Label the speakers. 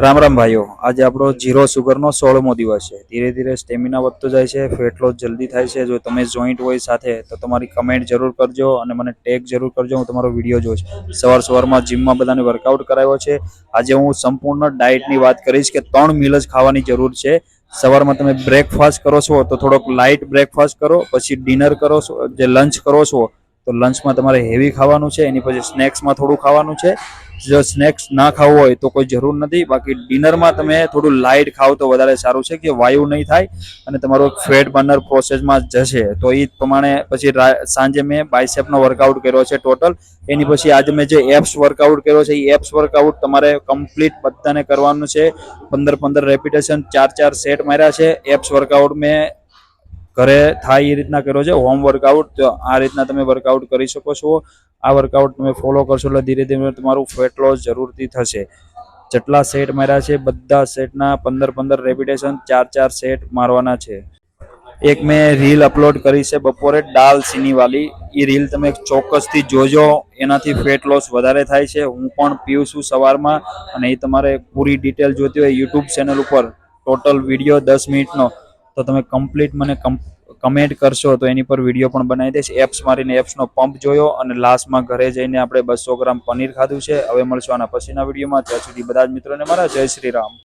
Speaker 1: રામ રામ ભાઈઓ, આજે આપણો ઝીરો સુગરનો 16મો દિવસ છે. ધીરે ધીરે સ્ટેમિના વધતો જાય છે, ફેટ લોસ જલ્દી થાય છે. જો તમે જોઈન્ટ હોય સાથે તો તમારી કમેન્ટ જરૂર કરજો અને મને ટેગ જરૂર કરજો. હું તમારો વિડીયો જોઈશ. સવારમાં જીમમાં બધાને વર્કઆઉટ કરાવ્યો છે. આજે હું સંપૂર્ણ ડાયટની વાત કરીશ કે 3 મીલ જ ખાવાની જરૂર છે. સવારમાં તમે બ્રેકફાસ્ટ કરો છો તો થોડોક લાઇટ બ્રેકફાસ્ટ કરો, પછી ડિનર કરો છો, જે લંચ કરો છો તો લંચમાં તમારે હેવી ખાવાનું છે. એની પછી સ્નેક્સમાં થોડું ખાવાનું છે. જો સ્નેક્સ ના ખાવું હોય તો કોઈ જરૂર નથી. બાકી ડિનરમાં તમે થોડું લાઇટ ખાવ તો વધારે સારું છે કે વાયુ નહીં થાય અને તમારું ફેટ બર્નર પ્રોસેસમાં જશે. તો એ પ્રમાણે પછી સાંજે મેં બાયસેપનો વર્કઆઉટ કર્યો છે ટોટલ. એની પછી આજે મેં જે એપ્સ વર્કઆઉટ કર્યો છે એ એપ્સ વર્કઆઉટ તમારે કમ્પ્લીટ બધાને કરવાનું છે. 15 રેપિટેશન 4 સેટ માર્યા છે. એપ્સ વર્કઆઉટ મેં ઘરે થાય એ રીતના કર્યો છે, હોમ વર્કઆઉટ. તો આ રીતના તમે વર્કઆઉટ કરી શકો છો. આ વર્કઆઉટ તમે ફોલો કરશો એટલે ધીરે ધીરે તમારું ફેટ લોસ જરૂરથી થશે. જેટલા સેટ માર્યા છે બધા સેટના 15 રેપિટેશન 4 સેટ મારવાના છે. એક મેં રીલ અપલોડ કરી છે બપોરે દાલ ચીની વાલી. એ રીલ તમે ચોક્કસથી જોજો, એનાથી ફેટ લોસ વધારે થાય છે. હું પણ પીઉં છું સવારમાં, અને એ તમારે પૂરી ડિટેલ જોતી હોય યુટ્યુબ ચેનલ ઉપર ટોટલ વિડીયો 10 મિનિટનો, તો તમે કમ્પ્લીટ મને કમેન્ટ કરશો તો એની પર વિડીયો પણ બનાવી દઈશ. એપ્સ મારીને એપ્સનો પંપ જોયો અને લાસ્ટમાં ઘરે જઈને આપણે 200 ગ્રામ પનીર ખાધું છે. હવે મળશું આના પછીના વિડીયોમાં. ત્યાં સુધી બધા જ મિત્રોને મારા જય શ્રી રામ.